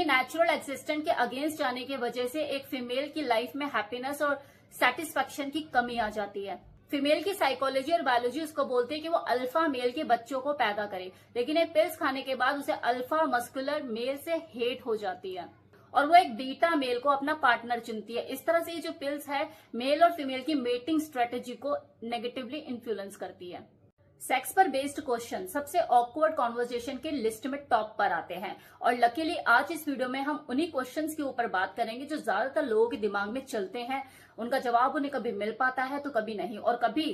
Natural existent के against जाने की वजह से एक फीमेल की लाइफ में हैप्पीनेस और सेटिस्फेक्शन की कमी आ जाती है। फीमेल की साइकोलॉजी और बायोलॉजी उसको बोलते हैं कि वो अल्फा मेल के बच्चों को पैदा करे, लेकिन ये पिल्स खाने के बाद उसे अल्फा मस्कुलर मेल से हेट हो जाती है और वो एक बीटा मेल को अपना पार्टनर चुनती है। इस तरह से ये जो पिल्स है मेल और फीमेल की मेटिंग स्ट्रेटेजी को नेगेटिवली इन्फ्लुएंस करती है। सेक्स पर बेस्ड क्वेश्चन सबसे ऑकवर्ड कॉन्वर्जेशन के लिस्ट में टॉप पर आते हैं और लकीली आज इस वीडियो में हम उन्हीं क्वेश्चंस के ऊपर बात करेंगे जो ज्यादातर लोगों के दिमाग में चलते हैं। उनका जवाब उन्हें कभी मिल पाता है तो कभी नहीं, और कभी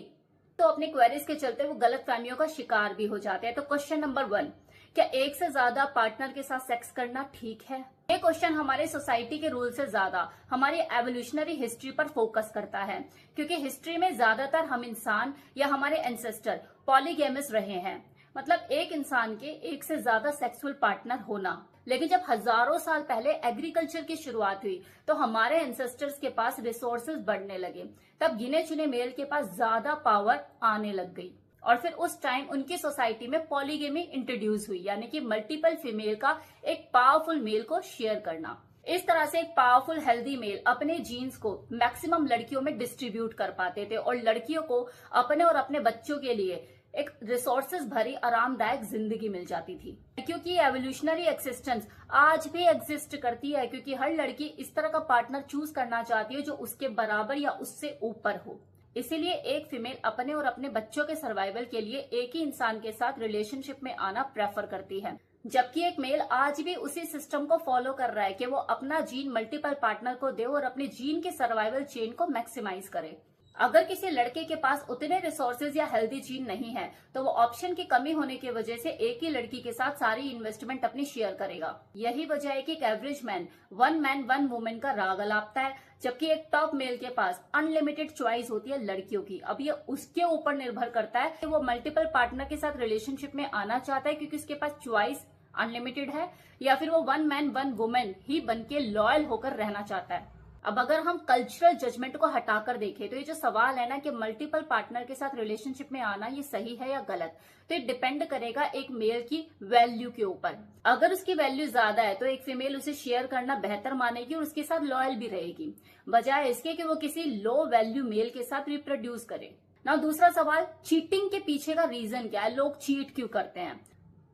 तो अपने क्वेरीज के चलते वो गलत फहमियों का शिकार भी हो जाते हैं। तो क्वेश्चन नंबर 1, क्या एक से ज्यादा पार्टनर के साथ सेक्स करना ठीक है? ये क्वेश्चन हमारे सोसाइटी के रूल से ज्यादा हमारी एवोल्यूशनरी हिस्ट्री पर फोकस करता है, क्योंकि हिस्ट्री में ज्यादातर हम इंसान या हमारे एंसेस्टर पॉलीगैमस रहे हैं, मतलब एक इंसान के एक से ज्यादा सेक्सुअल पार्टनर होना। लेकिन जब हजारों साल पहले एग्रीकल्चर की शुरुआत हुई तो हमारे एंसेस्टर्स के पास रिसोर्सेज बढ़ने लगे, तब गिने चुने मेल के पास ज्यादा पावर आने लग गई और फिर उस टाइम उनकी सोसाइटी में पॉलीगेमी इंट्रोड्यूस हुई, यानी कि मल्टीपल फीमेल का एक पावरफुल मेल को शेयर करना। इस तरह से एक पावरफुल हेल्दी मेल अपने जीन्स को मैक्सिमम लड़कियों में डिस्ट्रीब्यूट कर पाते थे और लड़कियों को अपने और अपने बच्चों के लिए एक रिसोर्सेज भरी आरामदायक जिंदगी मिल जाती थी। क्योंकि एवोल्यूशनरी एक्सिस्टेंस आज भी एग्जिस्ट करती है, क्योंकि हर लड़की इस तरह का पार्टनर चूज करना चाहती है जो उसके बराबर या उससे ऊपर हो। इसीलिए एक फीमेल अपने और अपने बच्चों के सर्वाइवल के लिए एक ही इंसान के साथ रिलेशनशिप में आना प्रेफर करती है, जबकि एक मेल आज भी उसी सिस्टम को फॉलो कर रहा है कि वो अपना जीन मल्टीपल पार्टनर को दे और अपने जीन के सर्वाइवल चेन को मैक्सिमाइज करे। अगर किसी लड़के के पास उतने रिसोर्सेज या हेल्दी जीन नहीं है तो वो ऑप्शन की कमी होने की वजह से एक ही लड़की के साथ सारी इन्वेस्टमेंट अपनी शेयर करेगा। यही वजह है कि एक एवरेज मैन वन वुमेन का राग अलापता है, जबकि एक टॉप मेल के पास अनलिमिटेड चॉइस होती है लड़कियों की। अब ये उसके ऊपर निर्भर करता है कि वो मल्टीपल पार्टनर के साथ रिलेशनशिप में आना चाहता है क्योंकि उसके पास चॉइस अनलिमिटेड है, या फिर वो वन वुमेन ही बन के लॉयल होकर रहना चाहता है। अब अगर हम कल्चरल जजमेंट को हटाकर देखें तो ये जो सवाल है ना कि मल्टीपल पार्टनर के साथ रिलेशनशिप में आना ये सही है या गलत, तो ये डिपेंड करेगा एक मेल की वैल्यू के ऊपर। अगर उसकी वैल्यू ज्यादा है तो एक फीमेल उसे शेयर करना बेहतर मानेगी और उसके साथ लॉयल भी रहेगी, बजाय इसके कि वो किसी लो वैल्यू मेल के साथ रिप्रोड्यूस करे। ना दूसरा सवाल, चीटिंग के पीछे का रीजन क्या है? लोग चीट क्यों करते हैं?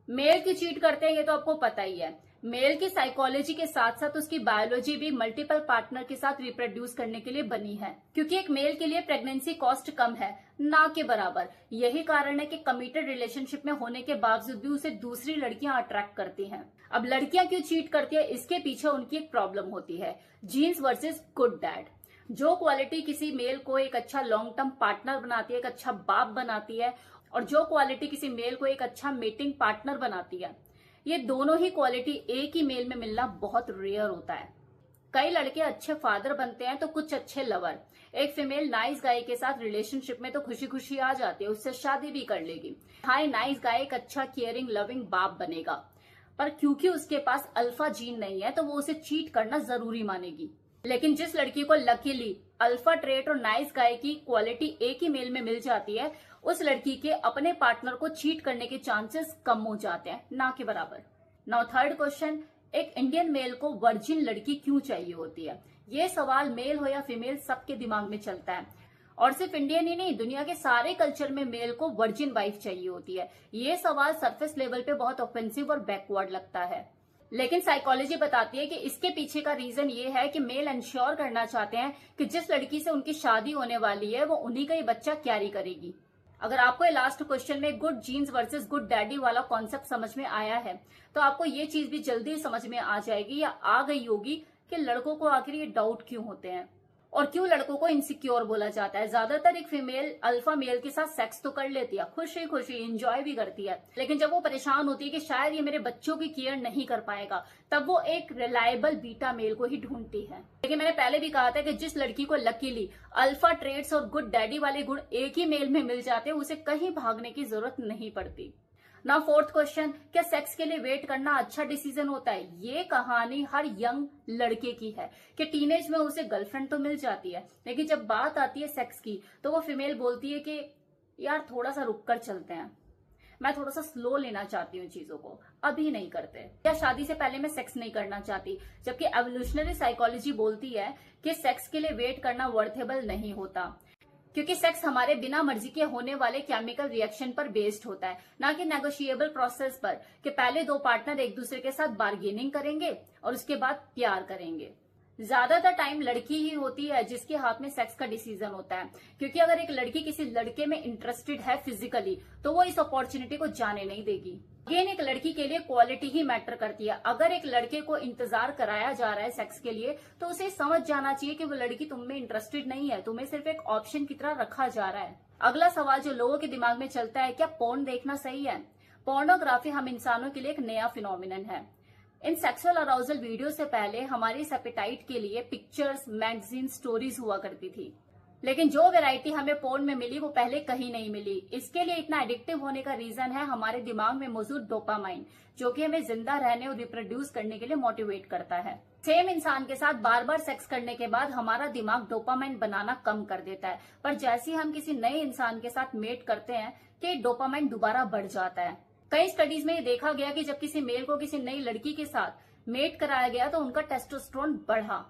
मेल क्यों चीट करते हैं ये तो आपको पता ही है। मेल की साइकोलॉजी के साथ साथ उसकी बायोलॉजी भी मल्टीपल पार्टनर के साथ रिप्रोड्यूस करने के लिए बनी है, क्योंकि एक मेल के लिए प्रेगनेंसी कॉस्ट कम है, ना के बराबर। यही कारण है कि कमिटेड रिलेशनशिप में होने के बावजूद भी उसे दूसरी लड़कियां अट्रैक्ट करती हैं। अब लड़कियां क्यों चीट करती है, इसके पीछे उनकी एक प्रॉब्लम होती है, जीन्स वर्सेस गुड डैड। जो क्वालिटी किसी मेल को एक अच्छा लॉन्ग टर्म पार्टनर बनाती है, एक अच्छा बाप बनाती है, और जो क्वालिटी किसी मेल को एक अच्छा मेटिंग पार्टनर बनाती है, ये दोनों ही क्वालिटी एक ही मेल में मिलना बहुत रेयर होता है। कई लड़के अच्छे फादर बनते हैं तो कुछ अच्छे लवर। एक फीमेल नाइस गाय के साथ रिलेशनशिप में तो खुशी खुशी आ जाती है, उससे शादी भी कर लेगी। हाय नाइस गाय एक अच्छा केयरिंग लविंग बाप बनेगा, पर क्योंकि उसके पास अल्फा जीन नहीं है तो वो उसे चीट करना जरूरी मानेगी। लेकिन जिस लड़की को लकीली अल्फा ट्रेट और नाइस गाय की क्वालिटी एक ही मेल में मिल जाती है, उस लड़की के अपने पार्टनर को चीट करने के चांसेस कम हो जाते हैं, ना कि बराबर। नाउ थर्ड क्वेश्चन, एक इंडियन मेल को वर्जिन लड़की क्यों चाहिए होती है? ये सवाल मेल हो या फीमेल सबके दिमाग में चलता है, और सिर्फ इंडियन ही नहीं, दुनिया के सारे कल्चर में मेल को वर्जिन वाइफ चाहिए होती है। ये सवाल सरफेस लेवल पे बहुत ऑफेंसिव और बैकवर्ड लगता है, लेकिन साइकोलॉजी बताती है कि इसके पीछे का रीजन ये है कि मेल इंश्योर करना चाहते हैं कि जिस लड़की से उनकी शादी होने वाली है वो उन्हीं का ही बच्चा कैरी करेगी। अगर आपको ये लास्ट क्वेश्चन में good genes versus good daddy वाला कॉन्सेप्ट समझ में आया है तो आपको ये चीज भी जल्दी समझ में आ जाएगी या आ गई होगी कि लड़कों को आखिर ये डाउट क्यों होते हैं और क्यों लड़कों को इनसिक्योर बोला जाता है। ज्यादातर एक फीमेल अल्फा मेल के साथ सेक्स तो कर लेती है, खुशी खुशी एंजॉय भी करती है, लेकिन जब वो परेशान होती है कि शायद ये मेरे बच्चों की केयर नहीं कर पाएगा, तब वो एक रिलायबल बीटा मेल को ही ढूंढती है। लेकिन मैंने पहले भी कहा था कि जिस लड़की को लकीली अल्फा ट्रेट्स और गुड डैडी वाले गुण एक ही मेल में मिल जाते हैं, उसे कहीं भागने की जरूरत नहीं पड़ती। ना फोर्थ क्वेश्चन, क्या सेक्स के लिए वेट करना अच्छा डिसीजन होता है? ये कहानी हर यंग लड़के की है कि टीनेज में उसे गर्लफ्रेंड तो मिल जाती है, लेकिन जब बात आती है सेक्स की तो वो फीमेल बोलती है कि यार थोड़ा सा रुक कर चलते हैं, मैं थोड़ा सा स्लो लेना चाहती हूँ चीजों को, अभी नहीं करते, या शादी से पहले मैं सेक्स नहीं करना चाहती, जबकि एवोल्यूशनरी साइकोलॉजी बोलती है कि सेक्स के लिए वेट करना वर्थेबल नहीं होता, क्योंकि सेक्स हमारे बिना मर्जी के होने वाले केमिकल रिएक्शन पर बेस्ड होता है, ना कि नेगोशिएबल प्रोसेस पर कि पहले दो पार्टनर एक दूसरे के साथ बार्गेनिंग करेंगे और उसके बाद प्यार करेंगे। ज्यादातर टाइम लड़की ही होती है जिसके हाथ में सेक्स का डिसीजन होता है, क्योंकि अगर एक लड़की किसी लड़के में इंटरेस्टेड है फिजिकली तो वो इस अपॉर्चुनिटी को जाने नहीं देगी। अगेन, एक लड़की के लिए क्वालिटी ही मैटर करती है। अगर एक लड़के को इंतजार कराया जा रहा है सेक्स के लिए तो उसे समझ जाना चाहिए कि वो लड़की तुम में इंटरेस्टेड नहीं है, तुम्हें सिर्फ एक ऑप्शन की तरह रखा जा रहा है। अगला सवाल जो लोगों के दिमाग में चलता है, क्या पोर्न देखना सही है? पोर्नोग्राफी हम इंसानों के लिए एक नया फिनोमिनन है। इन सेक्सुअल अराउजल वीडियो से पहले हमारी इस एपेटाइट के लिए पिक्चर्स, मैगजीन, स्टोरीज हुआ करती थी, लेकिन जो वैरायटी हमें पोर्न में मिली वो पहले कहीं नहीं मिली। इसके लिए इतना एडिक्टिव होने का रीजन है हमारे दिमाग में मौजूद डोपामाइन, जो कि हमें जिंदा रहने और रिप्रोड्यूस करने के लिए मोटिवेट करता है। सेम इंसान के साथ बार बार सेक्स करने के बाद हमारा दिमाग डोपामाइन बनाना कम कर देता है, पर जैसे ही हम किसी नए इंसान के साथ मेट करते हैं कि डोपामाइन दोबारा बढ़ जाता है। कई स्टडीज में ये देखा गया कि जब किसी मेल को किसी नई लड़की के साथ मेट कराया गया तो उनका टेस्टोस्टेरोन बढ़ा,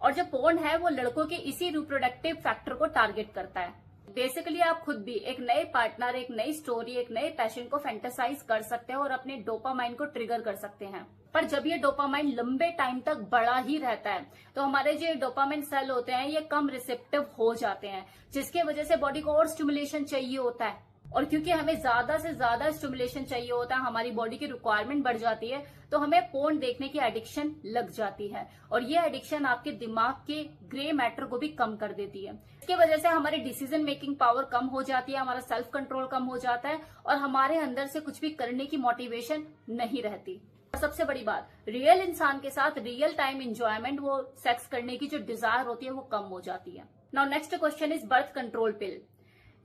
और जो पोर्न है वो लड़कों के इसी रिप्रोडक्टिव फैक्टर को टारगेट करता है। बेसिकली आप खुद भी एक नए पार्टनर, एक नई स्टोरी, एक नए पैशन को फैंटेसाइज कर सकते हैं और अपने डोपामाइन को ट्रिगर कर सकते हैं। पर जब ये डोपामाइन लंबे टाइम तक बढ़ा ही रहता है तो हमारे जो डोपामाइन सेल होते हैं ये कम रिसेप्टिव हो जाते हैं, जिसकी वजह से बॉडी को और स्टिमुलेशन चाहिए होता है, और क्योंकि हमें ज्यादा से ज्यादा स्टिमुलेशन चाहिए होता है, हमारी बॉडी की रिक्वायरमेंट बढ़ जाती है, तो हमें पोर्न देखने की एडिक्शन लग जाती है, और ये एडिक्शन आपके दिमाग के ग्रे मैटर को भी कम कर देती है। इसकी वजह से हमारी डिसीजन मेकिंग पावर कम हो जाती है, हमारा सेल्फ कंट्रोल कम हो जाता है और हमारे अंदर से कुछ भी करने की मोटिवेशन नहीं रहती। और सबसे बड़ी बात, रियल इंसान के साथ रियल टाइम एंजॉयमेंट, वो सेक्स करने की जो डिजायर होती है वो कम हो जाती है। Now next question is birth control पिल।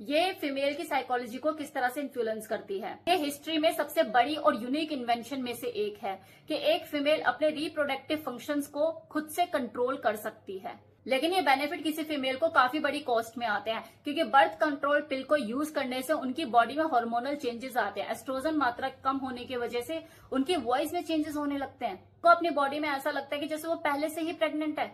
ये फीमेल की साइकोलॉजी को किस तरह से इन्फ्लुएंस करती है? ये हिस्ट्री में सबसे बड़ी और यूनिक इन्वेंशन में से एक है कि एक फीमेल अपने रिप्रोडक्टिव फंक्शंस को खुद से कंट्रोल कर सकती है, लेकिन ये बेनिफिट किसी फीमेल को काफी बड़ी कॉस्ट में आते हैं, क्योंकि बर्थ कंट्रोल पिल को यूज करने से उनकी बॉडी में हार्मोनल चेंजेस आते हैं। एस्ट्रोजन मात्रा कम होने की वजह से उनकी वॉइस में चेंजेस होने लगते हैं। तो अपनी बॉडी में ऐसा लगता है कि जैसे वो पहले से ही प्रेग्नेंट है।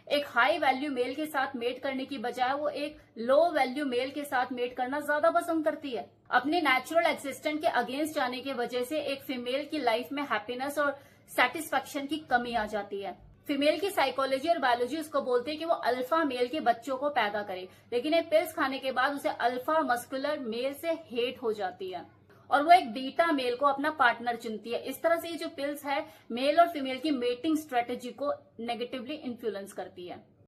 एक हाई वैल्यू मेल के साथ मेट करने की बजाय वो एक लो वैल्यू मेल के साथ मेट करना ज्यादा पसंद करती है। अपनी नेचुरल एक्सिस्टेंट के अगेंस्ट जाने की वजह से एक फीमेल की लाइफ में हैप्पीनेस और सेटिस्फेक्शन की कमी आ जाती है। फीमेल की साइकोलॉजी और बायोलॉजी उसको बोलती है कि वो अल्फा मेल के बच्चों को पैदा करे, लेकिन ये पिल्स खाने के बाद उसे अल्फा मस्कुलर मेल से हेट हो जाती है और वो एक बीटा मेल को अपना पार्टनर चुनती है। इस तरह से ये जो पिल्स है मेल और फीमेल की मेटिंग स्ट्रेटेजी को नेगेटिवली इन्फ्लुएंस करती है।